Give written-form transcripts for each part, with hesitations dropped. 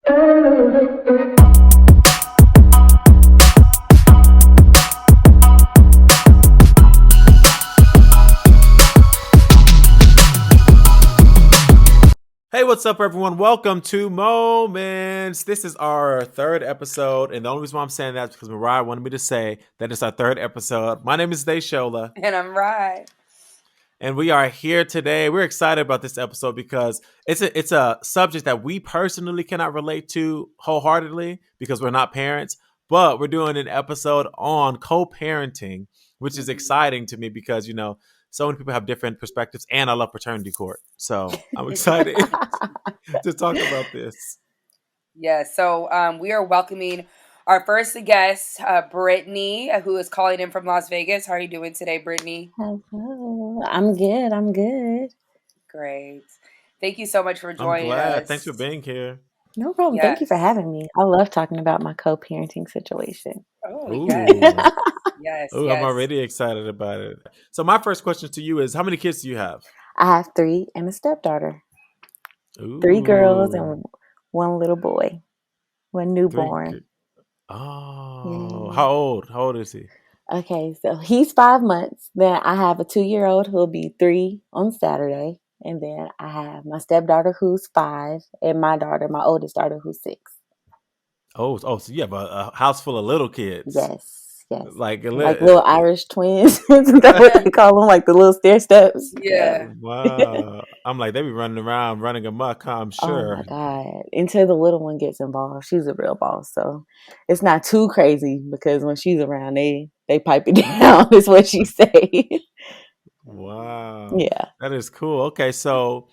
Hey, what's up, everyone? Welcome to Moments. This is our third episode, and the only reason why I'm saying that is because Mariah wanted me to say that it's our third episode. My name is Deshola, And I'm right. and we are here today. We're excited about this episode because it's a subject that we personally cannot relate to wholeheartedly because we're not parents, but we're doing an episode on co-parenting, which is exciting to me because so many people have different perspectives, and I love paternity court, so I'm excited to talk about this. Yeah, so we are welcoming our first guest, Brittany, who is calling in from Las Vegas. How are you doing today, Brittany? Hello. I'm good. I'm good. Great. Thank you so much for I'm joining glad. Thanks for us. being here. No problem. Thank you for Yes. having me. I love talking about my co-parenting situation. Oh, yes. Ooh. Yes, Ooh, I'm yes. already excited about it. So my first question to you is, how many kids do you have? I have three and a stepdaughter. Three girls Ooh. and one little boy. One Three. newborn. Oh. Yeah. How old? How old is he? Okay, so he's 5 months. Then I have a 2-year-old who'll be 3 on Saturday. And then I have my stepdaughter who's 5 and my daughter, my oldest daughter, who's 6. So you have a house full of little kids. Yes, yes. Like, Like little Irish twins. Isn't that what they call them? Like the little stair steps. Yeah. Yeah. wow. I'm like, they be running around, running amok, huh, I'm Oh sure. my God. Until the little one gets involved. She's a real boss. So it's not too crazy because when she's around, they pipe it down, is what she say. Wow. Yeah. That is cool. Okay, so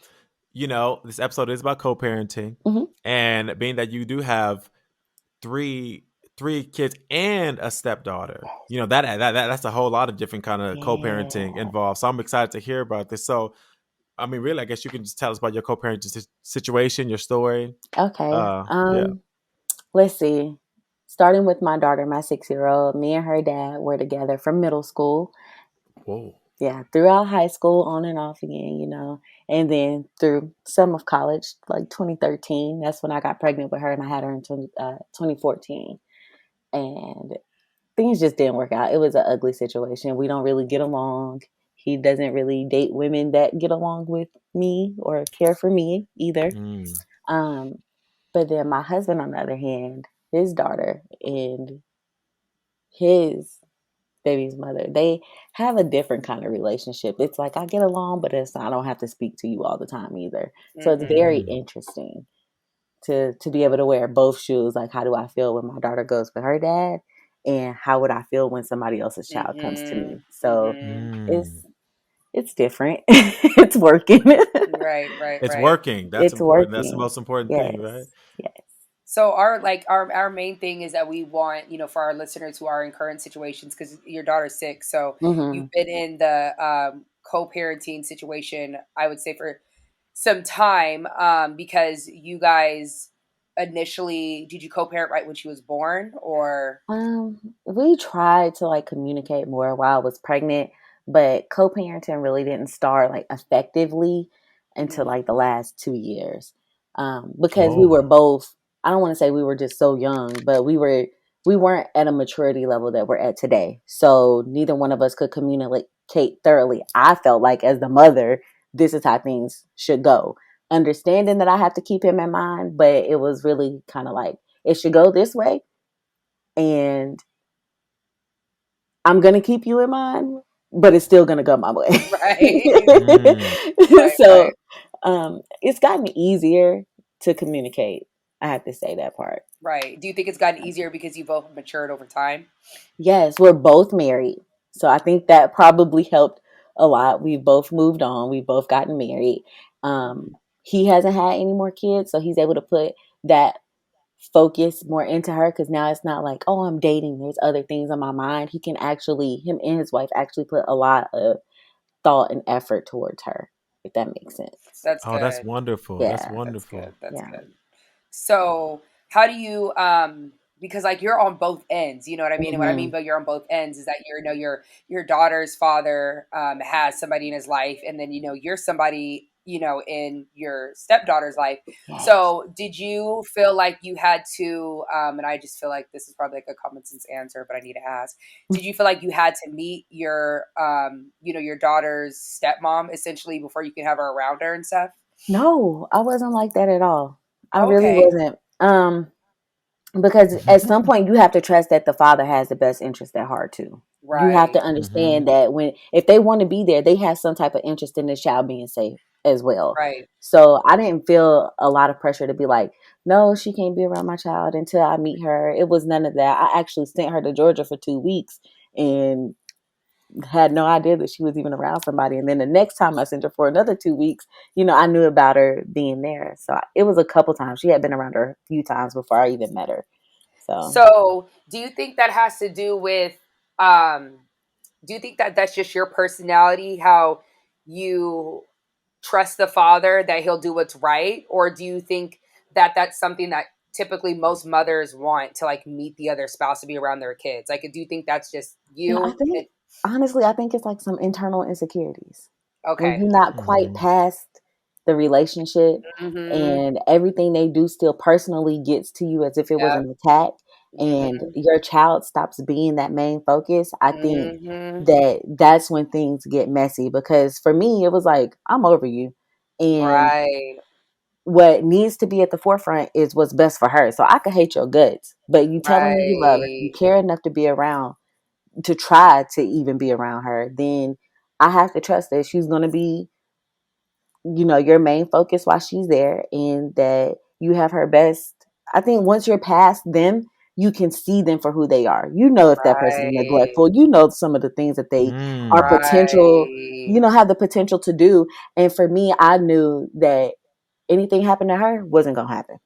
this episode is about co-parenting, hmm and being that you do have three kids and a stepdaughter, that's a whole lot of different kind of co-parenting Yeah. involved. So I'm excited to hear about this. So I mean, really, I guess you can just tell us about your co-parenting situation, your story. Okay. Yeah. Let's see. Starting with my daughter, my 6-year-old, me and her dad were together from middle school. Whoa. Yeah, throughout high school, on and off again. And then through some of college, like 2013, that's when I got pregnant with her and I had her in 2014. And things just didn't work out. It was an ugly situation. We don't really get along. He doesn't really date women that get along with me or care for me either. Mm. Um, but then my husband, on the other hand, his daughter and his baby's mother, they have a different kind of relationship. It's like I get along, but I don't have to speak to you all the time either. So it's very Mm. interesting to be able to wear both shoes. Like, how do I feel when my daughter goes with her dad, and how would I feel when somebody else's child comes to me? So Mm. it's different. It's working. Right, right, It's right. working. That's It's important. That's the working. most important thing, right? Yes. Yes. So our main thing is that we want, for our listeners who are in current situations, because your daughter's sick, so hmm you've been in the co-parenting situation, I would say, for some time, because you guys initially, did you co-parent right when she was born, or? We tried to like communicate more while I was pregnant, but co-parenting really didn't start like effectively until Mm, like the last 2 years. Because we were Oh. both, I don't want to say we were just so young, but we weren't at a maturity level that we're at today. So neither one of us could communicate thoroughly. I felt like as the mother, this is how things should go. Understanding that I have to keep him in mind, but it was really kind of like it should go this way, and I'm gonna keep you in mind, but it's still gonna go my way. right, Mm. right, So right, it's gotten easier to communicate. I have to say that part. right. Do you think it's gotten easier because you both matured over time? Yes, we're both married. So I think that probably helped a lot. We've both moved on. We've both gotten married. He hasn't had any more kids, so he's able to put that focus more into her because now it's not like, oh, I'm dating. There's other things on my mind. He can actually, him and his wife actually put a lot of thought and effort towards her, if that makes sense. That's Oh, that's good. wonderful. That's Yeah. That's wonderful. good. That's Yeah. good. So how do you because like you're on both ends, you know what I mean? And what I mean hmm by you're on both ends is that your daughter's father has somebody in his life, and then you're somebody in your stepdaughter's life. Yes. So did you feel like you had to, and I just feel like this is probably like a common sense answer, but I need to ask, did you feel like you had to meet your, your daughter's stepmom essentially before you could have her around her and stuff? No, I wasn't like that at all. I really Okay. wasn't. Because at some point you have to trust that the father has the best interest at heart too. You have to Right. understand that if they want to be there, they have some type of interest in the child being safe as well. Right. So I didn't feel a lot of pressure to be like, no, she can't be around my child until I meet her. It was none of that. I actually sent her to Georgia for 2 weeks and had no idea that she was even around somebody. And then the next time I sent her for another 2 weeks, I knew about her being there. So it was a couple times. She had been around her a few times before I even met her. So So do you think that has to do with, um, do you think that that's just your personality, how you trust the father that he'll do what's right? Or do you think that that's something that typically most mothers want to like meet the other spouse to be around their kids? Like, do you think that's just I you? think, honestly, I think it's like some internal insecurities. When Okay. you're not quite past the relationship Mm-hmm. and everything they do still personally gets to you as if it was Yep. an attack and Mm-hmm. your child stops being that main focus, I think Mm-hmm. that's when things get messy. Because for me, it was like, I'm over you. And Right. what needs to be at the forefront is what's best for her. So I could hate your guts, but you telling me you love her, you Right. care enough to be around, to try to even be around her, then I have to trust that she's going to be, your main focus while she's there and that you have her best. I think once you're past them, you can see them for who they are. You know if that person is Right. neglectful, some of the things that they are potential, Right. have the potential to do. And for me, I knew that anything happened to her wasn't going to happen.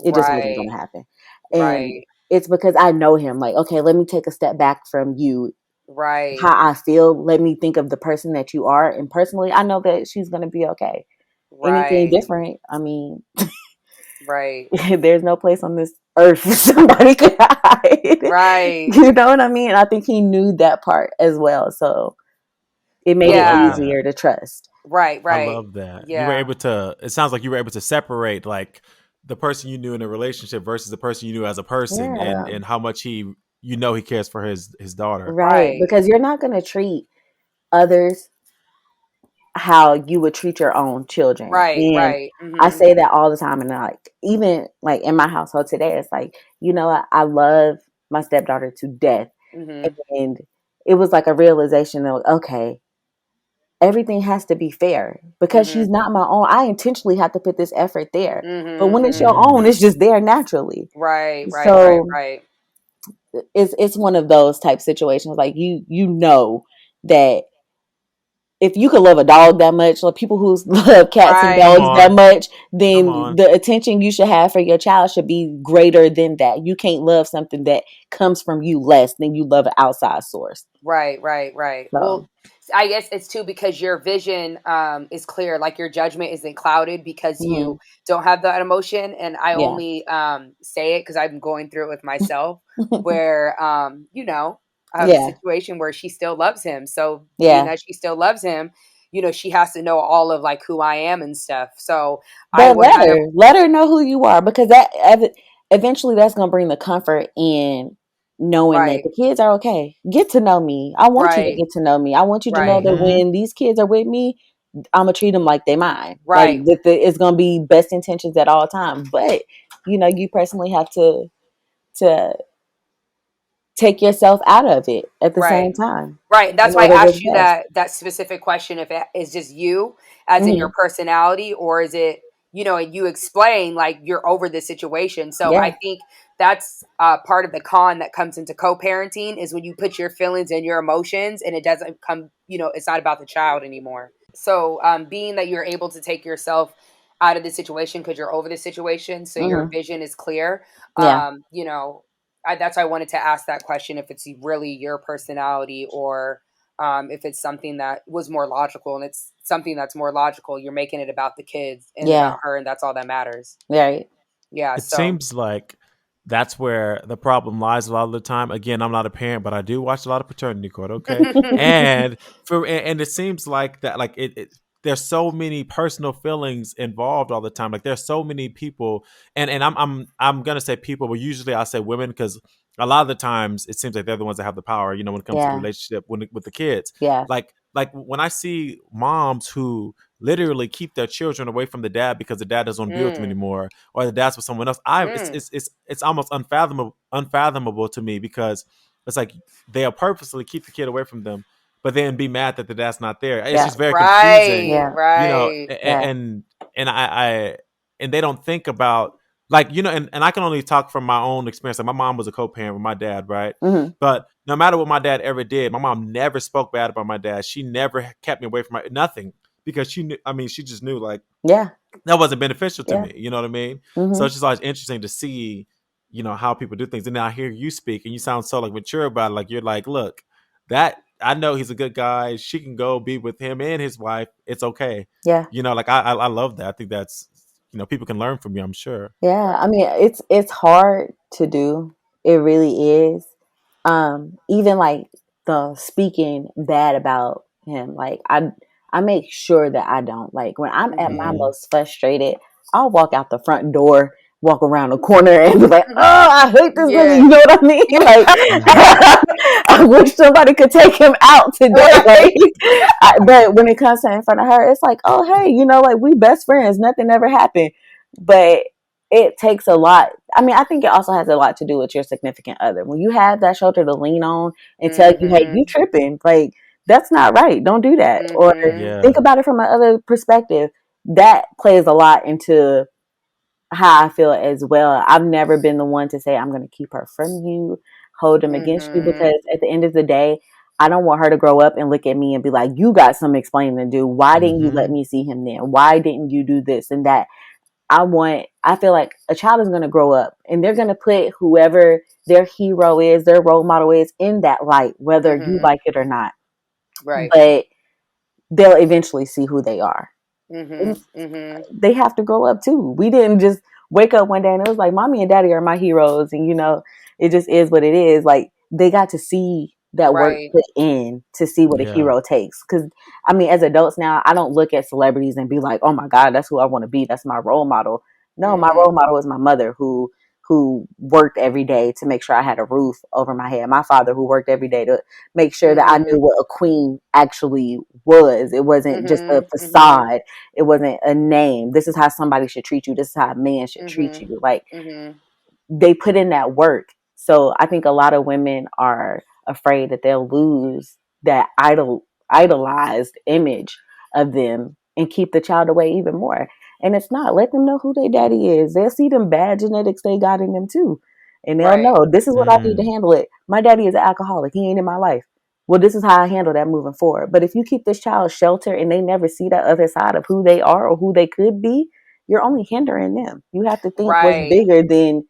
It just wasn't going Right. to happen. And Right. it's because I know him. Like, okay, let me take a step back from you, Right. how I feel. Let me think of the person that you are. And personally, I know that she's going to be okay. Anything Right. different, I mean, Right. there's no place on this earth somebody could hide. Right. You know what I mean? I think he knew that part as well. So it I made it love Yeah. that. easier to trust. Right. I Right. love that. You were Yeah. able to, it sounds like you were able to separate like the person you knew in a relationship versus the person you knew as a person, and Yeah. and how much he cares for his daughter. Right. Right. Because you're not going to treat others how you would treat your own children. Right. And Right. I Mm-hmm. say that all the time. And like, even like in my household today, it's like, I love my stepdaughter to death. Mm-hmm. And it was like a realization of, okay, everything has to be fair because Mm-hmm. she's not my own. I intentionally have to put this effort there. But Mm-hmm. when it's your Mm-hmm. own, Mm. it's just there naturally. Right. Right. Right. So Right. it's one of those type situations. Like you know that if you could love a dog that much, like people who love cats and Come Right. dogs that on, much, come then on. the attention you should have for your child should be greater than that. You can't love something that comes from you less than you love an outside source. Right, right, right. So, Well, I guess it's too because your vision is clear, like your judgment isn't clouded because you mhm, don't have that emotion. And I yeah, only say it because I'm going through it with myself, where I have a yeah, situation where she still loves him. So being yeah. that she still loves him, she has to know all of like who I am and stuff. So I But would kind of let her know who you are because eventually that's gonna bring the comfort in knowing that right, the kids are okay. Get to know me. I want you to right, get to know me. I want you to know right, that Hmm. when these kids are with me, I'm gonna treat them like they mine. Like right, it's gonna be best intentions at all times. But you personally have to take yourself out of it at the right. same time Right. And in that's why order I to asked you best. that specific question if it is just you as in your Hmm. personality or is it, and you explain like you're over this situation. So Yeah. I think that's part of the con that comes into co-parenting is when you put your feelings and your emotions and it doesn't come, it's not about the child anymore. So being that you're able to take yourself out of the situation because you're over the situation, so your Hmm. vision is clear, Yeah. that's why I wanted to ask that question if it's really your personality or if it's something that was more logical and it's something that's more logical. You're making it about the kids and Yeah. about her, and that's all that matters. Right. Yeah. It So, seems like that's where the problem lies a lot of the time. Again, I'm not a parent, but I do watch a lot of paternity court. Okay, and it seems like that, like it there's so many personal feelings involved all the time. Like there's so many people, and I'm gonna say people, but usually I say women because a lot of the times it seems like they're the ones that have the power. You know, when it comes to the Yeah. relationship with the kids. Yeah. Like when I see moms who literally keep their children away from the dad because the dad doesn't want to be with them Mm, anymore, or the dad's with someone else. I mm, it's almost unfathomable to me because it's like they'll purposely keep the kid away from them, but then be mad that the dad's not there. It's Yeah. just very confusing, right, Yeah. you know. right. Yeah. And I and they don't think about, like, you know, and I can only talk from my own experience. Like my mom was a co-parent with my dad, right? Mm-hmm. But no matter what my dad ever did, my mom never spoke bad about my dad. She never kept me away from my nothing because she knew. I mean, she just knew like Yeah. that wasn't beneficial to Yeah. me. You know what I mean? So Mm-hmm. it's just always interesting to see, you know, how people do things. And now I hear you speak, and you sound so like mature about it. Like you're like, look, that I know he's a good guy. She can go be with him and his wife. It's okay. Yeah. You know, like I love that. I think that's, you know, people can learn from you. I'm sure. Yeah. I mean, it's hard to do. It really is. Even like the speaking bad about him, like I make sure that I don't. Like when I'm at my Mm-hmm. Hmm. most frustrated, I'll walk out the front door, walk around the corner, and be like, "Oh, I hate this nigga." Yeah. You know what I mean? Like Hmm. I wish somebody could take him out today. Like, Right. but when it comes to in front of her, it's like, "Oh, hey, you know, like we best friends. Nothing ever happened." But it takes a lot. I mean, I think it also has a lot to do with your significant other. When you have that shoulder to lean on and tell you, hey, you Mm-hmm. tripping, like that's not right. Don't do that. Or Mm-hmm. think Yeah. about it from another perspective. That plays a lot into how I feel as well. I've never been the one to say, I'm going to keep her from you, hold them against you, Mm-hmm. because at the end of the day, I don't want her to grow up and look at me and be like, you got some explaining to do. Why didn't you let Hmm. me see him then? Why didn't you do this and that? I feel like a child is going to grow up and they're going to put whoever their hero is, their role model is in that light, whether you Mm-hmm. like it or not. Right. But they'll eventually see who they are. And Mm-hmm. Mm-hmm. they have to grow up too. We didn't just wake up one day and it was like, mommy and daddy are my heroes. And, you know, it just is what it is. Like, they got to see that work Right. put in to see what a Yeah. hero takes. Because, I mean, as adults now, I don't look at celebrities and be like, oh my God, that's who I want to be. That's my role model. No, my Mm-hmm. role model is my mother who worked every day to make sure I had a roof over my head. My father who worked every day to make sure that I Mm-hmm. knew what a queen actually was. It wasn't just a Mm-hmm. Mm-hmm. facade. It wasn't a name. This is how somebody should treat you. This is how a man should treat Mm-hmm. you. Like, Mm-hmm. they put in that work. So I think a lot of women are afraid that they'll lose that idolized image of them and keep the child away even more. And it's not. Let them know who their daddy is. They'll see them bad genetics they got in them too. And they'll Right. know this is what I need to Mm. handle it. My daddy is an alcoholic. He ain't in my life. Well, this is how I handle that moving forward. But if you keep this child sheltered and they never see that other side of who they are or who they could be, you're only hindering them. You have to think what's Right. bigger than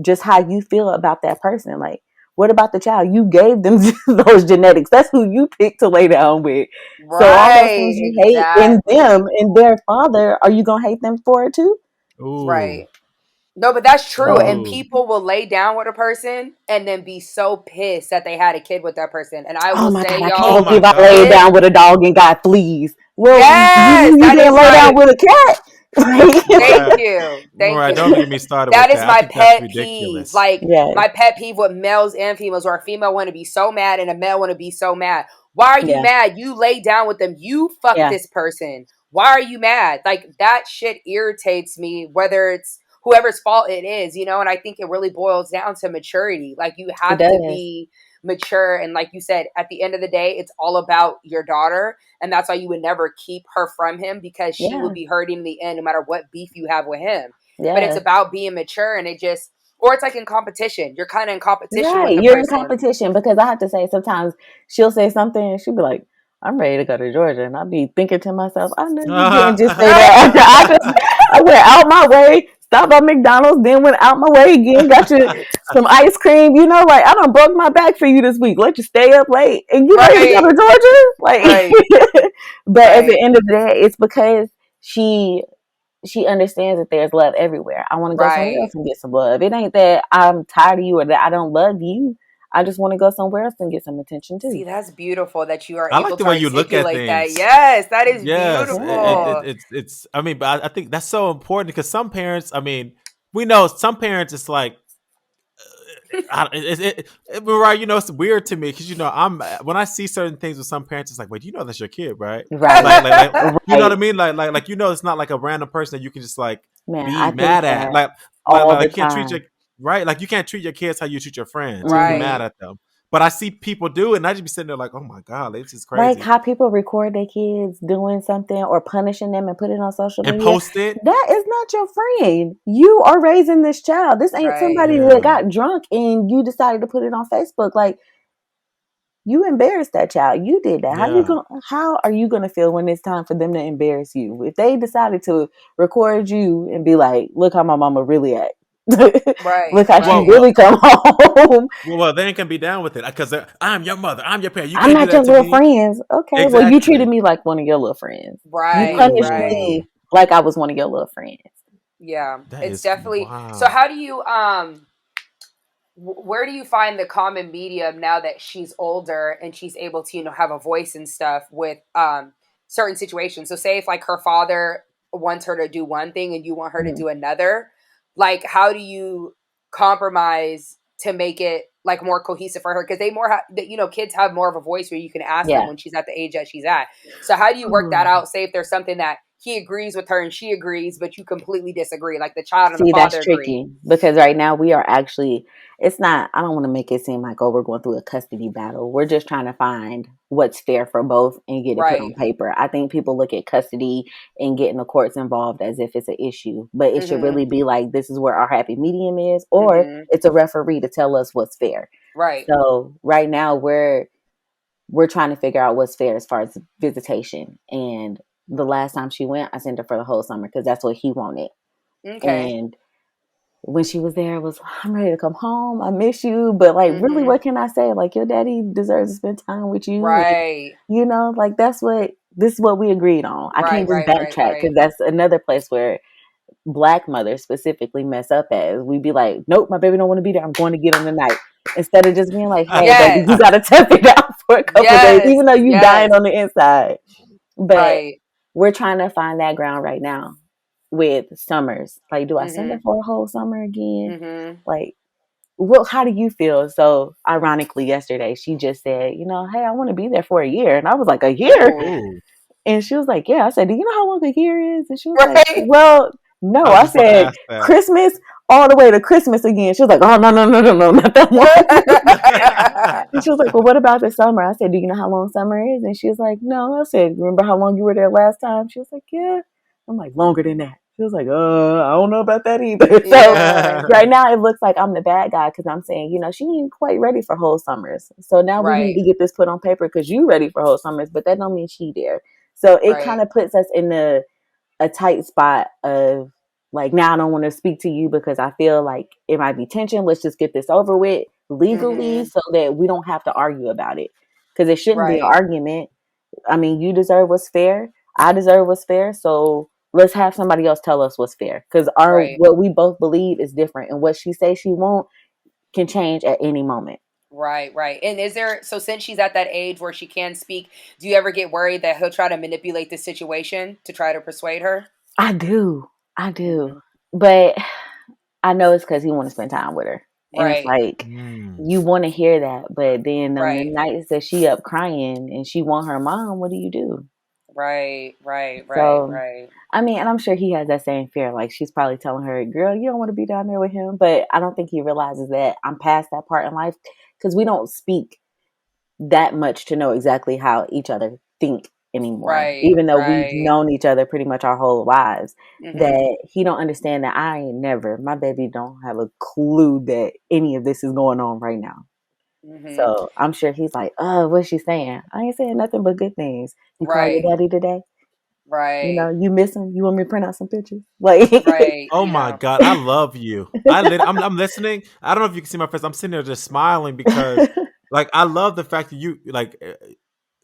just how you feel about that person. Like, what about the child? You gave them those genetics. That's who you picked to lay down with. So all those Right. things you hate in them Exactly. and their father, are you gonna hate them for it too? Ooh. Right. No, but that's true. So, And Ooh. people will lay down with a person and then be so pissed that they had a kid with that person. And I oh will my say, God, I can't Oh y'all, my believe I laid God. this, down with a dog and got fleas. Well, you yes, mean you that didn't is lay down my, with a cat? thank Right. you. Thank Right. you. Don't even get me started That with is that. I my think that's pet peeve. ridiculous. Like, Yes, my pet peeve with males and females, where a female want to be so mad and a male want to be so mad. Why are you yeah, mad? You lay down with them. You fuck yeah, this person. Why are you mad? Like, that shit irritates me, whether it's whoever's fault it is, you know? And I think it really boils down to maturity. Like, you it have to does. be mature. And like you said, at the end of the day, it's all about your daughter. And that's why you would never keep her from him, because she would Yeah, be hurting in the end, no matter what beef you have with him. But it's yeah. about being mature, and it just, or it's like in competition. You're kind of in competition with Right. the You're in person. competition because I have to say sometimes she'll say something and she'll be like, I'm ready to go to Georgia. And I'll be thinking to myself, I know you didn't just say that. I went out my way, stopped at McDonald's, then went out my way again, got you some ice cream. You know, like I done broke my back for you this week. Let you stay up late and you ready to go Right, to Georgia? Like, right, but at the right, end of the day, it's because she understands that there's love everywhere. I want to go somewhere right, else and get some love. It ain't that I'm tired of you or that I don't love you. I just want to go somewhere else and get some attention See, too. that's beautiful that you are I like able the to way you look at articulate that. things. Yes, that is Yes, Yeah. beautiful. it's. I mean, but I think that's so important because some parents. I mean, we know some parents. It's like, right? You know, it's weird to me because I'm when I see certain things with some parents, it's like, wait, you know, that's your kid, right? Right. You know what I Right. mean? Like, you know, it's not like a random person that you can just like Man, be I think mad at. that all the You can't treat your time. right. Like, you can't treat your kids how you treat your friends. You can be Hmm. mad Right. at them, but I see people do it, and I just be sitting there like, oh my god, this is Like crazy. how people record their kids doing something or punishing them and put it on social And media. post it. That is not your friend. You are raising this child. This ain't Right. somebody that Yeah, got drunk and you decided to put it on Facebook. Like you embarrassed that child. You did that. yeah. How are you gonna feel when it's time for them to embarrass you? If they decided to record you and be like, look how my mama really act. Right. Look how she Well, Right. well, really come home. they ain't gonna be down with it because I'm your mother. I'm your parent. You I'm can't do not your that to little me. friends. Okay. Well, you treated Exactly. me like one of your little friends. You Right. punished Right. Ooh, me like I was one of your little friends. Yeah. that It's is definitely. So wow. how do you where do you find the common medium now that she's older and she's able to have a voice and stuff with certain situations? So say if like her father wants her to do one thing and you want her to Mhm. do another, like how do you compromise to make it like more cohesive for her? Because they more kids have more of a voice where you can ask them Yeah. when she's at the age that she's at. So how do you work that Ooh. out? Say if there's something that he agrees with her and she agrees but you completely disagree, like the child and the See, that's father agree. tricky because right now we are actually, it's not, I don't want to make it seem like, oh, we're going through a custody battle. We're just trying to find what's fair for both and get it put on Right. paper. I think people look at custody and getting the courts involved as if it's an issue, but it should Mm-hmm. really be like, this is where our happy medium is, or Mm-hmm. it's a referee to tell us what's fair. Right. So right now we're trying to figure out what's fair as far as visitation. And the last time she went, I sent her for the whole summer because that's what he wanted. Okay. And when she was there, it was, I'm ready to come home. I miss you. But like, really, Mm-hmm. what can I say? Like, your daddy deserves to spend time with you. And, Right. like this is what we agreed on. I Right. can't just Right. Right. backtrack Right. because that's another place where Black mothers specifically mess up as. We'd be like, nope, my baby don't want to be there. I'm going to get him tonight. Instead of just being like, hey, baby, you Yes. got to tough it out for a couple of days, Yes. even though you dying Yes. on the inside. But Right. we're trying to find that ground right now with summers. Like, do I send her Mm-hmm. for a whole summer again? Mm-hmm. Like, well, how do you feel? So, ironically, yesterday she just said, hey, I want to be there for a year, and I was like, a year, Ooh. Ooh, and she was like, yeah. I said, do you know how long a year is? And she was like, Right. well, no. I was I just about to said, ask that. Christmas all the way to Christmas again. She was like, oh no, no, no, no, no, not that long. And she was like, well, what about the summer? I said, do you know how long summer is? And she was like, no. I said, remember how long you were there last time? She was like, yeah. I'm like, longer than that. She was like, I don't know about that either. So Yeah. right now it looks like I'm the bad guy because I'm saying, she ain't quite ready for whole summers. So now we need Right. to get this put on paper because you ready for whole summers, but that don't mean she there. So it kind Right. of puts us in a tight spot of like, now I don't want to speak to you because I feel like it might be tension. Let's just get this over with legally Mm-hmm. so that we don't have to argue about it. Because it shouldn't be an Right. argument. I mean, you deserve what's fair. I deserve what's fair. So let's have somebody else tell us what's fair. Because our Right. what we both believe is different. And what she says she won't can change at any moment. Right. Right. And is there so since she's at that age where she can speak, do you ever get worried that he'll try to manipulate the situation to try to persuade her? I do. I Mm-hmm. do. But I know it's because he want to spend time with her. And it's Right. like, Mm. you want to hear that. But then on the Right. nights that she up crying and she want her mom, what do you do? Right. Right. Right. So, Right. I mean, and I'm sure he has that same fear. Like, she's probably telling her, girl, you don't want to be down there with him. But I don't think he realizes that I'm past that part in life because we don't speak that much to know exactly how each other think anymore. Right. Even though we've Right. known each other pretty much our whole lives, Mm-hmm. that he don't understand that I ain't never, my baby don't have a clue that any of this is going on right now. Mm-hmm. So I'm sure he's like, oh, what's she saying? I ain't saying nothing but good things. You call your Right. daddy today? Right. You miss him? You want me to print out some pictures? Like, Right. Oh my Yeah. god, I love you. I'm listening. I don't know if you can see my face. I'm sitting there just smiling because like I love the fact that you like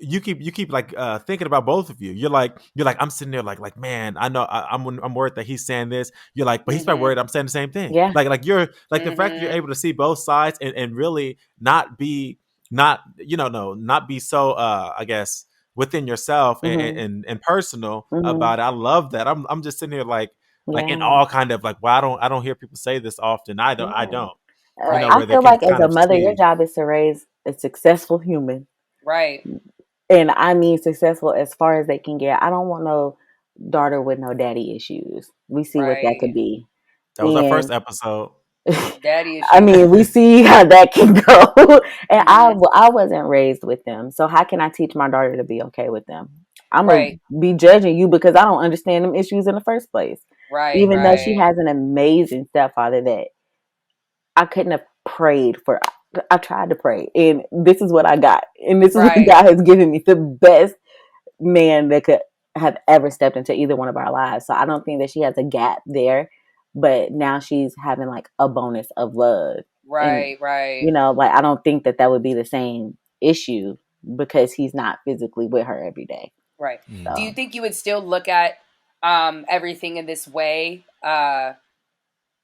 you keep like thinking about both of you. You're like I'm sitting there like man, I know I'm worried that he's saying this. You're like, but he's probably Mhm. worried I'm saying the same thing. Yeah. You're like the fact that you're Mhm. able to see both sides and really not be not no not be so I guess within yourself Mhm. and personal Mhm. about it. I love that. I'm just sitting here like in Yeah. all kind of like, well, I don't hear people say this often. I Yeah. don't Right. I where they feel can like as kind a of mother, your see. job is to raise a successful human. Right. And I mean successful as far as they can get. I don't want no daughter with no daddy issues. We see what that could Right. be. That was our first And episode. Daddy I issues. mean, we see how that can go. And Mhm. I wasn't raised with them. So how can I teach my daughter to be okay with them? I'm going Right. to be judging you because I don't understand them issues in the first place. Right. Even though she Right. has an amazing stepfather that I couldn't have prayed for. I tried to pray, and this is what I got. And this is what Right. God has given me, the best man that could have ever stepped into either one of our lives. So I don't think that she has a gap there, but now she's having like a bonus of love. And, Right. Right. like I don't think that that would be the same issue because he's not physically with her every day. Right. Do you Mm. So, think you would still look at everything in this way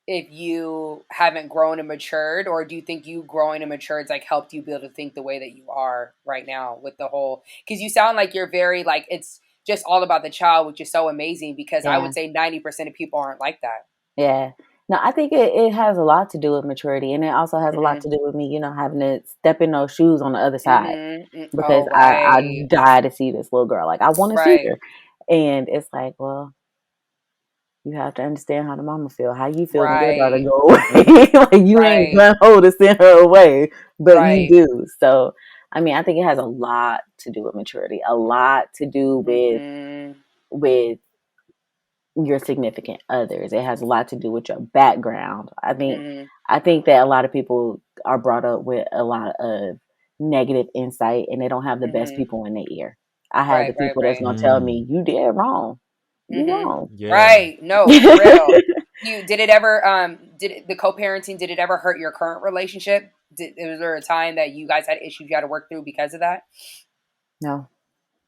if you haven't grown and matured, or do you think you growing and matured like helped you be able to think the way that you are right now with the whole? Because you sound like you're very like it's just all about the child, which is so amazing. Because I yeah. would say 90% of people aren't like that. Yeah. No, I think it has a lot to do with maturity. And it also has a lot Mhm. to do with me, having to step in those shoes on the other side. Mhm. Because Oh, I right. die to see this little girl. Like I want to see Right. her. And it's like, well, you have to understand how the mama feel. How you feel when your daughter Right. go away. Like you ain't Right. gonna hold to send her away, but you Right. do. So I mean, I think it has a lot to do with maturity, a lot to do Mhm. with your significant others. It has a lot to do with your background. Mhm. I think that a lot of people are brought up with a lot of negative insight and they don't have the best Mhm. people in their ear. I have the Right. Right. people that's Right. gonna tell Mm. me, you did wrong. You Mhm. wrong. Yeah. Right. No, for real. You did it ever the co-parenting, did it ever hurt your current relationship? Was there a time that you guys had issues you had to work through because of that? No,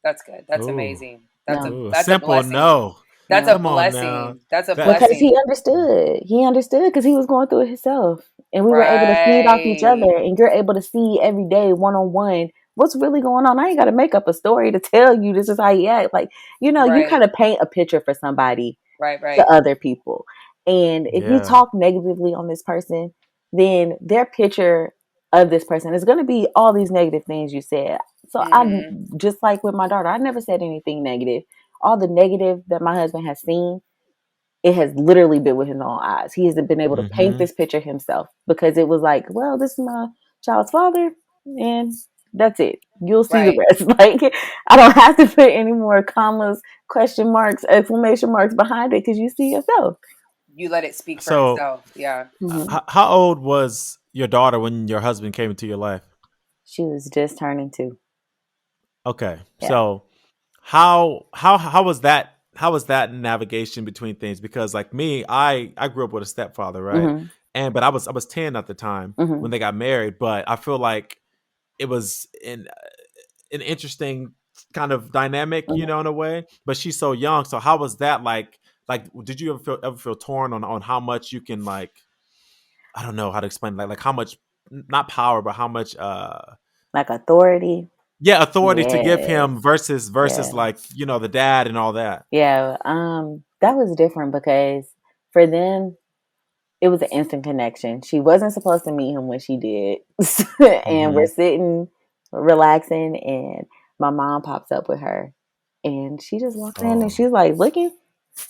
That's good. That's Ooh. amazing. no. Ooh. That's a Simple blessing. no. That's a No. Come on now. blessing. That's a That Because he blessing. understood. He understood because he was going through it himself. And we were able to feed off each Right. other. And you're able to see every day, one on one, what's really going on. I ain't got to make up a story to tell you this is how you act. Like, you kind Right. of paint a picture for somebody Right. to Right. other people. And if you yeah. talk negatively on this person, then their picture of this person is going to be all these negative things you said. So Mhm. just like with my daughter, I never said anything negative. All the negative that my husband has seen, it has literally been with his own eyes. He hasn't been able to paint Mm-hmm. this picture himself because it was like, well, this is my child's father, and that's it. You'll see the Right. rest. Like, I don't have to put any more commas, question marks, exclamation marks behind it because you see yourself. You let it speak for So, itself. Yeah. Hmm. how old was your daughter when your husband came into your life? She was just turning two. Okay. Yeah. So, how was that? How was that navigation between things? Because like me, I grew up with a stepfather, right? Hmm. And but I was 10 at the time Hmm. when they got married. But I feel like it was an interesting kind of dynamic, Hmm. in a way. But she's so young. So how was that like? Like, did you ever feel torn on how much you can like? I don't know how to explain like how much not power, but how much Like authority. yeah authority to give Yes. him versus Yes. like the dad and all that. Yeah. That was different because for them, it was an instant connection. She wasn't supposed to meet him when she did. And we're Mm-hmm. sitting, relaxing, and my mom pops up with her. And she just walks in and Oh. she's like, looking,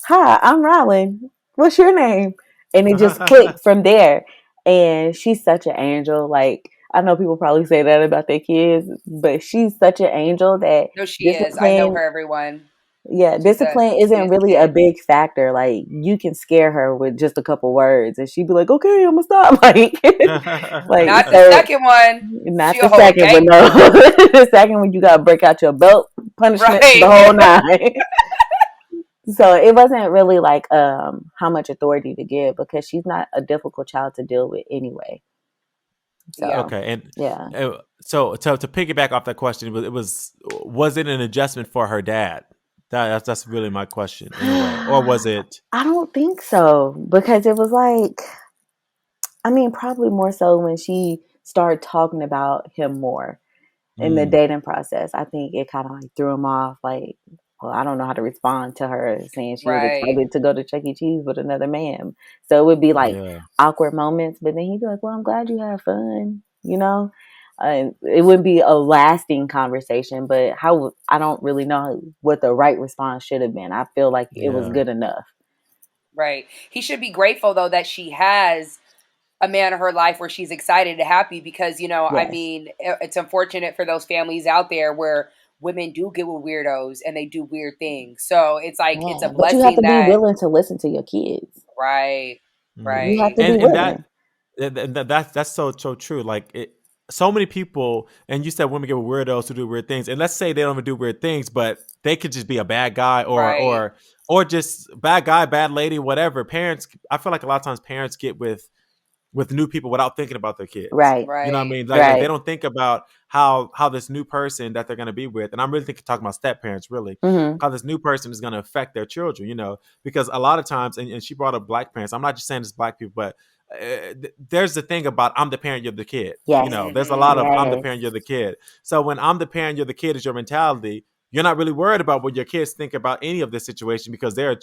hi, I'm Rylan. What's your name? And it just clicked from there. And she's such an angel. Like, I know people probably say that about their kids, but she's such an angel that No, she is. I know discipline her, everyone. yeah, discipline She isn't is really a sweet. big factor. Like you can scare her with just a couple words, and she'd be like, "Okay, I'm gonna stop." Like Not the so. second one. Not the She'll second, but yank no, you. the second when you gotta break out your belt, punishment, the Right. whole nine. So it wasn't really like how much authority to give because she's not a difficult child to deal with anyway. Yeah. So Okay, and yeah. so to piggyback off that question, was it an adjustment for her dad? That's really my question in a way, or was it? I don't think so because it was like, I mean, probably more so when she started talking about him more in the Mm, dating process. I think it kind of like threw him off. Like, well, I don't know how to respond to her saying she was Right. excited to go to Chuck E. Cheese with another man. So it would be like yeah, awkward moments, but then he'd be like, "Well, I'm glad you had fun," you know. And it wouldn't be a lasting conversation, but how I don't really know what the right response should have been. I feel like it was yeah, good enough. Right. He should be grateful though that she has a man in her life where she's excited and happy because, I Yes. mean, it's unfortunate for those families out there where women do get with weirdos and they do weird things. So it's like it's a Yeah, but you have blessing to be that willing to listen to your kids. right, mm. You have right, to be And willing. that's so true. Like so many people, and you said women get with weirdos who do weird things, and let's say they don't even do weird things, but they could just be a bad guy right, or just bad guy, bad lady, whatever. Parents, I feel like a lot of times parents get with new people without thinking about their kids. Right. You know what I right, mean? Like they Right. don't think about how this new person that they're going to be with, and I'm really thinking talking about step parents, really, Mhm. how this new person is going to affect their children. Because a lot of times, and she brought up black parents. I'm not just saying it's black people, but there's the thing about I'm the parent, you're the kid. Yes. There's a mm-hmm, lot of I'm the Yes. parent, you're the kid. So when I'm the parent, you're the kid is your mentality. You're not really worried about what your kids think about any of this situation because they're a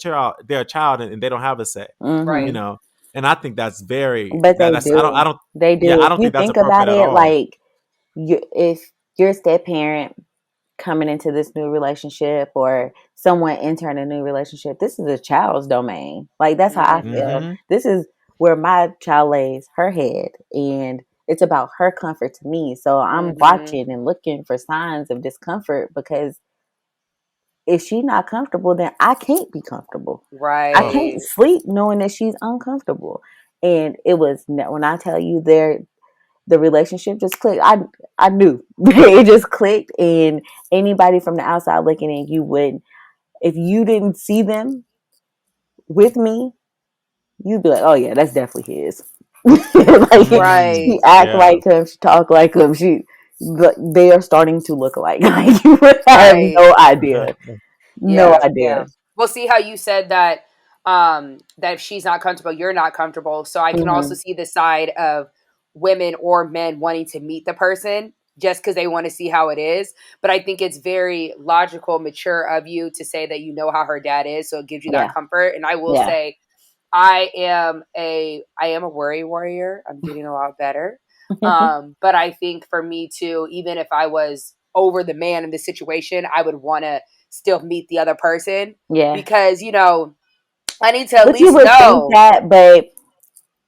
child and they don't have a say. You right, Mhm. know, and I think that's very But they that's I do. don't They yeah, do. I If don't you think that's think about appropriate at it, all. like if you're a step parent coming into this new relationship or someone entering a new relationship, this is a child's domain. Like that's how I mm-hmm, feel. Mhm. This is where my child lays her head and it's about her comfort to me. So I'm mm-hmm, watching and looking for signs of discomfort because if she's not comfortable, then I can't be comfortable. I Oh, can't right, sleep knowing that she's uncomfortable. And it was when I tell you the relationship just clicked. I knew it just clicked, and anybody from the outside looking in, you would if you didn't see them with me, you'd be like, oh yeah, that's definitely his. Like right, she mm, act yeah. like him, she talk like him. They are starting to look alike. Like you would have right. no idea, no Yeah, idea. yeah. Well, see how you said that if she's not comfortable, you're not comfortable. So I can also Hmm. see the side of women or men wanting to meet the person just because they want to see how it is. But I think it's very logical, mature of you to say that you know how her dad is, so it gives you that Yeah, comfort. And I will yeah. say I am a worry warrior. I'm getting a lot better. But I think for me too, even if I was over the man in this situation, I would want to still meet the other person Yeah. because I need to at But you least would think know. that, but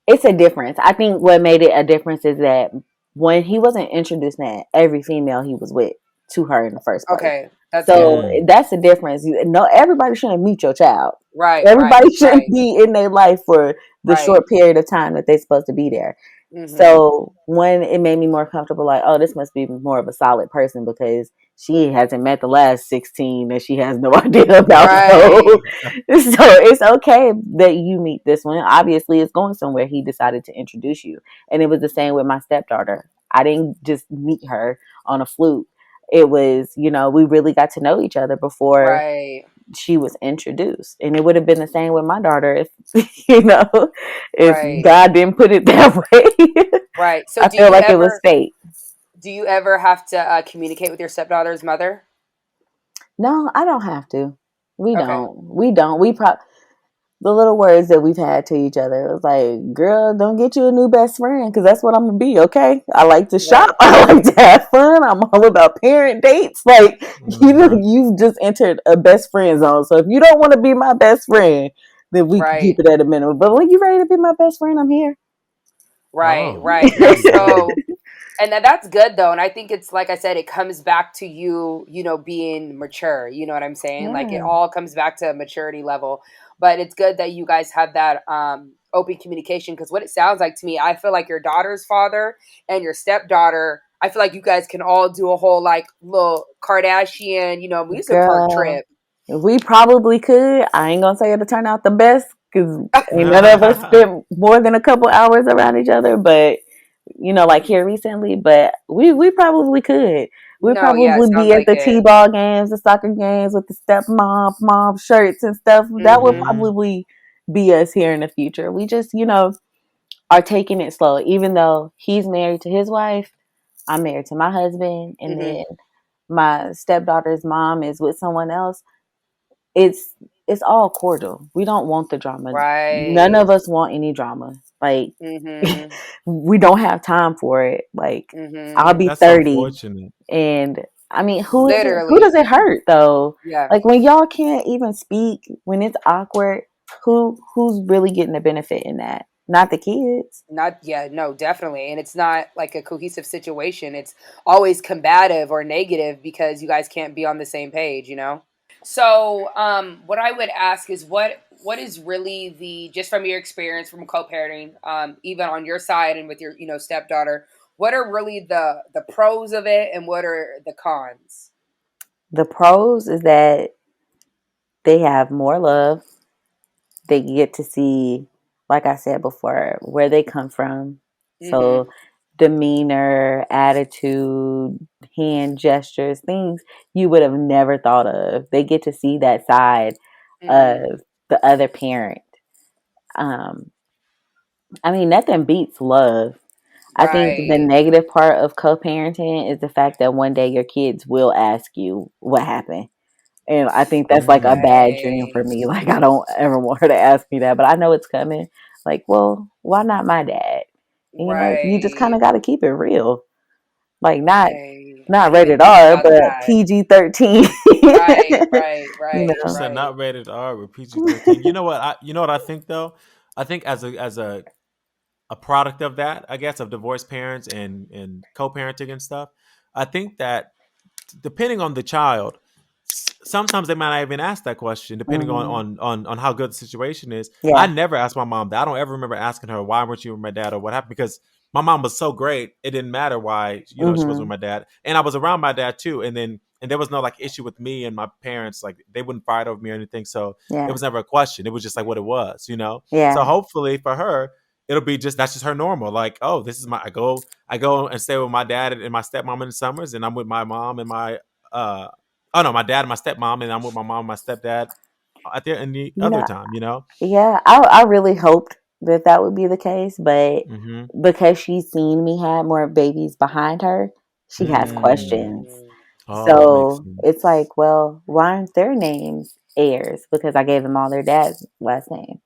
it's a difference. I think what made it a difference is that when he wasn't introducing every female he was with to her in the first place. Okay, that's good. So Mm, that's the difference. No, everybody shouldn't meet your child. Right, right, Everybody shouldn't right, be in their life for the right. short period of time that they're supposed to be there. Mm-hmm. So when it made me more comfortable, like, oh, this must be more of a solid person because she hasn't met the last 16 that she has no idea about. So, Right, so it's okay that you meet this one. Obviously, it's going somewhere. He decided to introduce you. And it was the same with my stepdaughter. I didn't just meet her on a fluke. It was, we really got to know each other before right, she was introduced. And it would have been the same with my daughter if, you know, if right, God didn't put it that way. right. So I feel like it was fate. do you ever have to communicate with your stepdaughter's mother? No, I don't have to. We Okay. don't. We don't. The little words that we've had to each other. It was like, girl, don't get you a new best friend because that's what I'm gonna be. Okay, I like to Yeah. shop. I like to have fun. I'm all about parent dates. Like uh-huh. you've just entered a best friend zone. So if you don't want to be my best friend, then we can keep Right. it at a minimum. But when you're ready to be my best friend, I'm here. Right. Oh, Right. there And you go. so and that's good though. And I think it's like I said, it comes back to you, being mature. You know what I'm saying? Like it Yeah, all comes back to a maturity level. But it's good that you guys have that open communication because what it sounds like to me, I feel like your daughter's father and your stepdaughter, I feel like you guys can all do a whole like little Kardashian, amusement park girl. trip. We probably could. I ain't gonna say it'll turn out the best because ain't none of us spent more than a couple hours around each other. But like here recently, but we probably could. We No, yeah, probably sounds be at like the it. t-ball games, the soccer games with the stepmom, mom shirts and stuff. That would Mm-hmm. Mm-hmm. probably be us here in the future. We just, are taking it slow. Even though he's married to his wife, I'm married to my husband, and Mm-hmm. then my stepdaughter's mom is with someone else. It's it's all cordial. We don't want the drama. None Right. of us want any drama. Like Mm-hmm. we don't have time for it. Like I'll Mm-hmm. be That's so 30 fortunate. and I mean, who does Literally. it hurt though? Yeah. Like when y'all can't even speak, when it's awkward, who's really getting the benefit in that? Not the kids. Not, yeah, no, definitely. And it's not like a cohesive situation. It's always combative or negative because you guys can't be on the same page, you know? So, what I would ask is what is really the, just from your experience from co-parenting, even on your side and with your, stepdaughter, what are really the pros of it and what are the cons? The pros is that they have more love. They get to see, like I said before, where they come from. Mm-hmm. So demeanor, attitude, hand gestures, things you would have never thought of. They get to see that side Mm-hmm. of the other parent. Um, I mean, nothing beats love. I think the Right. negative part of co-parenting is the fact that one day your kids will ask you what happened. And I think that's like a Mm. bad dream for Right. me. Like I don't ever want her to ask me that, but I know it's coming. Like, well, why not my dad? And, you just kind Right. of got to keep it real. Like Right. I not didn't even rated think R, about but that. PG-13. Right, right, you right, She know. said right. not rated R with PG-13. You know what I think though? I think as a product of that, I guess, of divorced parents and co-parenting and stuff. I think that depending on the child, sometimes they might not even ask that question, depending on Hmm. on how good the situation is. I Yeah. never asked my mom that. I don't ever remember asking her why weren't you with my dad or what happened because my mom was so great. It didn't matter why she was with Hmm. my dad, and I was around my dad too. And there was no like issue with me and my parents. Like they wouldn't fight over me or anything. So it Yeah. was never a question. It was just like what it was. So Yeah. hopefully for her, it'll be just that's just her normal. Like, oh, this is my I go and stay with my dad and my stepmom in the summers, and I'm with my mom and my uh oh no, my dad and my stepmom, and I'm with my mom and my stepdad at the in the You other know, time. yeah, I really hoped that that would be the case, but Mm-hmm. because she's seen me have more babies behind her, she has Mm. questions. Mm, Oh, makes So it's sense. like, well, why aren't their names heirs? Because I gave them all their dad's last name.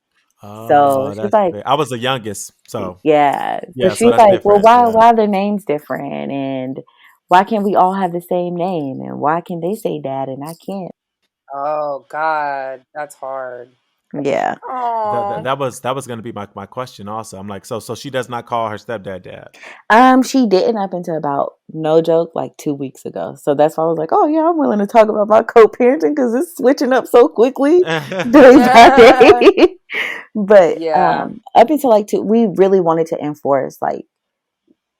So Oh, she's that's like, fair. I was the youngest, so yeah. So yeah, so she's that's like, well, different. Yeah. why are their names different? And why can't we all have the same name? And why can they say dad and I can't? oh God, that's hard. Yeah. Oh. That was gonna be my question also. I'm like, so she does not call her stepdad dad. She didn't up until about no joke like 2 weeks ago. So that's why I was like, oh yeah, I'm willing to talk about my co-parenting because it's switching up so quickly day by day. But Yeah. up until like we really wanted to enforce like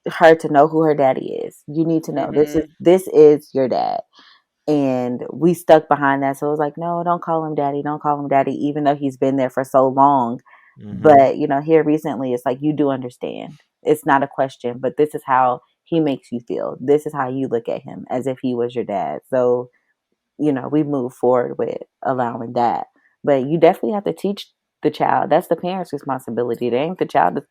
her to know who her daddy is. You need to know Mm-hmm. this is your dad, and we stuck behind that. So it was like, no, don't call him daddy, don't call him daddy, even though he's been there for so long. Mm-hmm. But here recently, it's like you do understand. It's not a question, but this is how he makes you feel. This is how you look at him as if he was your dad. So we move forward with allowing that. But you definitely have to teach the child. That's the parent's responsibility. It ain't the child's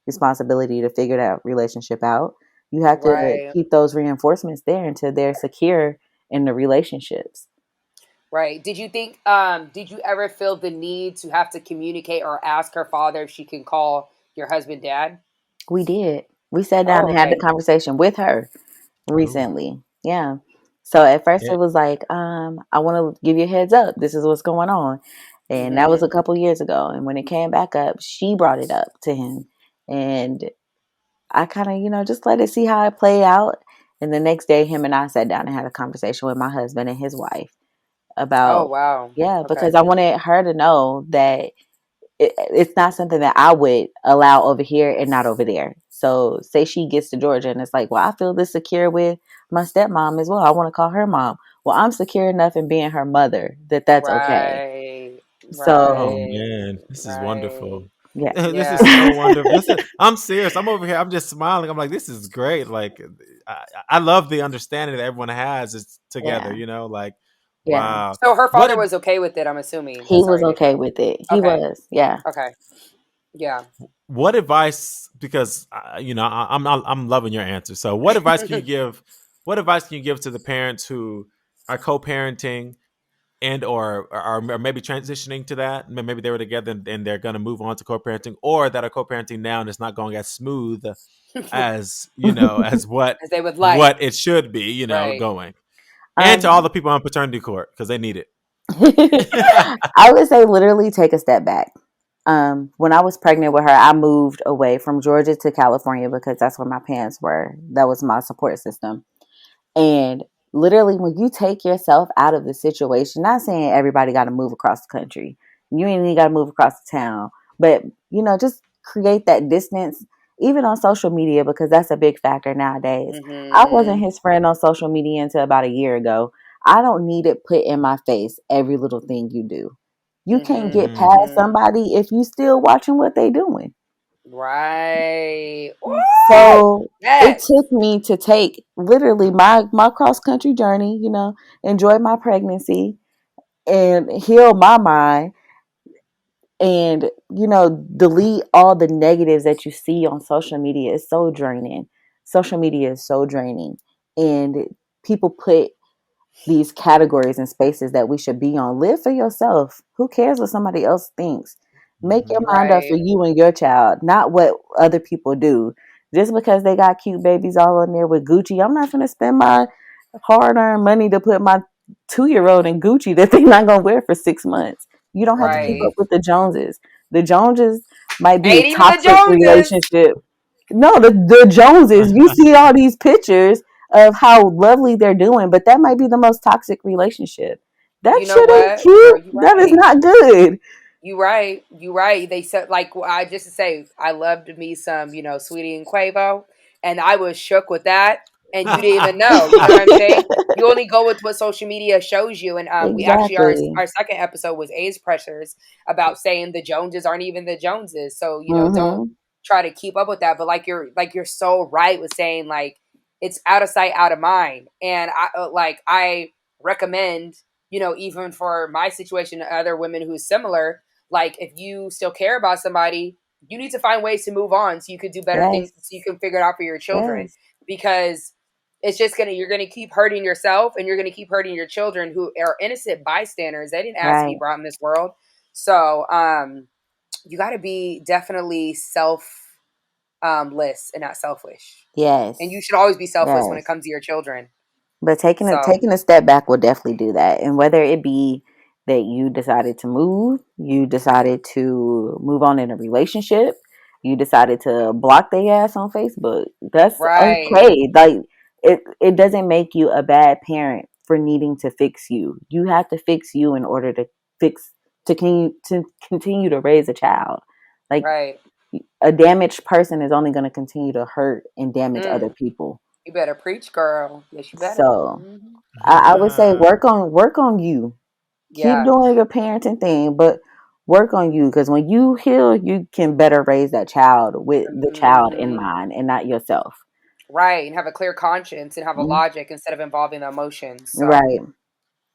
responsibility to figure that relationship out. You have to Right. keep those reinforcements there until they're secure in the relationships. Right. Did you ever feel the need to have to communicate or ask her father if she can call your husband dad? We did. We sat down Oh, and had the okay. conversation with her Ooh. recently. Yeah. So at first Yeah. it was like, I want to give you a heads up. This is what's going on. And that was Mm-hmm. a couple years ago. And when it came back up, she brought it up to him. And I kind of, just let it see how it played out. And the next day, him and I sat down and had a conversation with my husband and his wife Oh, about, wow. yeah, Okay. because I wanted her to know that it's not something that I would allow over here and not over there. So, say she gets to Georgia and it's like, well, I feel this secure with my stepmom as well. I want to call her mom. Well, I'm secure enough in being her mother that that's okay. Right. So, Oh Right. man, this is Right. wonderful. Yeah. This Yeah. is so wonderful. I'm serious. I'm over here. I'm just smiling. I'm like, this is great. Like, I love the understanding that everyone has is together. Yeah. You know, like, Yeah. wow. So her What father did was okay with it, I'm assuming. He was Sorry to okay interrupt. with it. He Okay. was. Yeah. Okay. Yeah. what advice? Because I'm loving your answer. So, what advice can you give? What advice can you give to the parents who are co-parenting and or maybe transitioning to that? Maybe they were together and they're going to move on to co-parenting, or that are co-parenting now and it's not going as smooth as as As they would like. what it should be, Right. going. And to all um the people on paternity court because they need it. I would say literally take a step back. When I was pregnant with her, I moved away from Georgia to California because that's where my parents were. That was my support system. And literally, when you take yourself out of the situation, not saying everybody got to move across the country, you ain't even got to move across the town, but just create that distance, even on social media, because that's a big factor nowadays. I wasn't Mhm. his friend on social media until about a year ago. I don't need it put in my face every little thing you do. You can't Mhm. get past Mm. Mhm. somebody if you still watching what they doing. Right. Woo! So it Yes. took me to take literally my cross country journey, enjoy my pregnancy and heal my mind and delete all the negatives that you see on social media. It's so draining. Social media is so draining. And people put these categories and spaces that we should be on. Live for yourself. Who cares what somebody else thinks? Make your Mhm. mind up for Right. you and your child, not what other people do. Just because they got cute babies all in there with Gucci, I'm not going to spend my hard earned money to put my 2-year old in Gucci that they're not going to wear for 6 months. You don't have to keep Right. Right. up with the Joneses. The Joneses might be a Ain't even the toxic Joneses. relationship. No, the Joneses, you see all these pictures of how lovely they're doing, but that might be the most toxic relationship. That You know shit ain't what, girl? cute. You That is right. not good. You right. You right. They said like I just to say I loved me some Sweetie and Quavo, and I was shook with that, and you didn't even know. You know what I'm saying? You only go with what social media shows you, and we actually Exactly. our second episode was age pressures about saying the Joneses aren't even the Joneses. So don't Mm-hmm. try to keep up with that. But like you're so right with saying like it's out of sight, out of mind, and I recommend even for my situation and other women who's similar like if you still care about somebody, you need to find ways to move on so you could do better things Yes. so you can figure it out for your children Yes. because it's just you're gonna keep hurting yourself and you're gonna keep hurting your children who are innocent bystanders. They didn't ask to be Right. brought in this world. So you gotta be definitely self less and not selfish. And you Yes. should always be selfless when it Yes. comes to your children. But taking a So taking a step back will definitely do that. And whether it be that you decided to move, you decided to move on in a relationship, you decided to block their ass on Facebook. That's right. okay. Like it doesn't make you a bad parent for needing to fix you. You have to fix you in order to fix to continue to raise a child. Like Right. a damaged person is only going to continue to hurt and damage other Mm, people. you better preach, girl. Yes, you better. So Hmm. I would say work on you. Keep Yeah. doing your parenting thing, but work on you because when you heal, you can better raise that child with the child in Hmm. mind and not yourself. Right. And have a clear conscience and have a Mm, logic instead of involving the emotions. So right.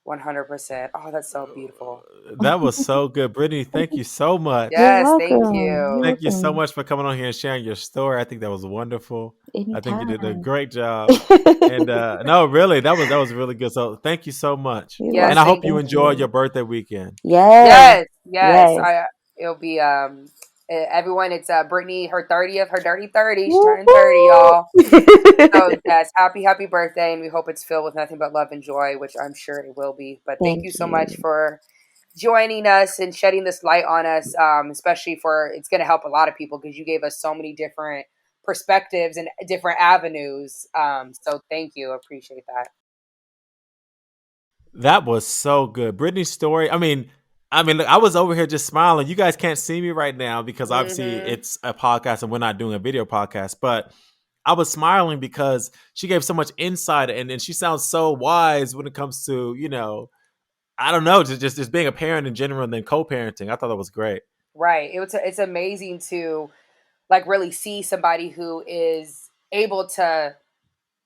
100%. Oh, that's so beautiful. That was so good, Brittany. Thank you so much. You're Yes. Thank welcome. You're you. Thank you so welcome. much for coming on here and sharing your story. I think that was wonderful. I think you did a Anytime. great job. And no, really, that was really good. So thank you so much. You're And Yes. I welcome. hope Thank you you. Thank enjoy you. your birthday weekend. Yes. Yes. Yes. Yes. It'll be, everyone, it's Brittany, her 30th, her dirty 30. She's turning 30, Woo-hoo. y'all. So, yes, happy birthday. And we hope it's filled with nothing but love and joy, which I'm sure it will be. But thank you Thank so much you. for joining us and shedding this light on us, especially for it's going to help a lot of people because you gave us so many different perspectives and different avenues. So thank you. Appreciate that. That was so good. Brittany's story. I mean, look, I was over here just smiling. You guys can't see me right now because obviously Hmm. it's a podcast and we're not doing a video podcast. But I was smiling because she gave so much insight and she sounds so wise when it comes to I don't know, just being a parent in general and then co-parenting. I thought that was great. Right. It's amazing to like really see somebody who is able to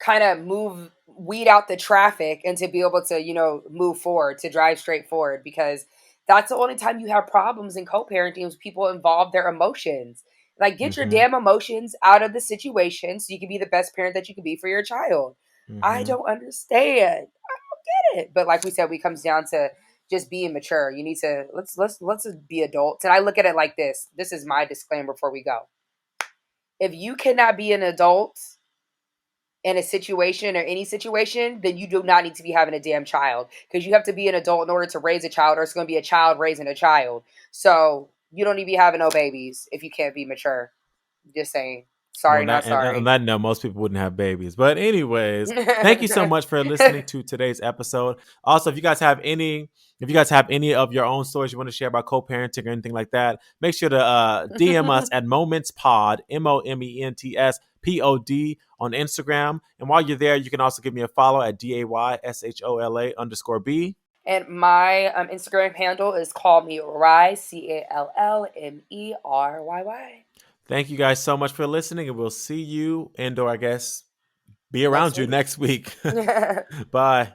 kind of weed out the traffic and to be able to, move forward, to drive straight forward, because that's the only time you have problems in co-parenting is people involve their emotions. Like, get your Mm-hmm. damn emotions out of the situation so you can be the best parent that you can be for your child. I Mm-hmm. don't understand it. But like we said, we comes down to just being mature. You need to let's be adults. And I look at it like this. This is my disclaimer before we go. If you cannot be an adult in a situation or any situation, then you do not need to be having a damn child, because you have to be an adult in order to raise a child, or it's going to be a child raising a child. So you don't need to be having no babies if you can't be mature. Just saying. Well, Sorry, not and on sorry. that note, most people wouldn't have babies. But anyways, thank you so much for listening to today's episode. Also, if you guys have any of your own stories you want to share about co-parenting or anything like that, make sure to DM us at momentspod, MOMENTSPOD on Instagram. And while you're there, you can also give me a follow at DAYSHOLA_B. And my Instagram handle is call me Rye, CALLMERYY. Thank you guys so much for listening, and we'll see you or I guess be Next around you week. next week. Bye.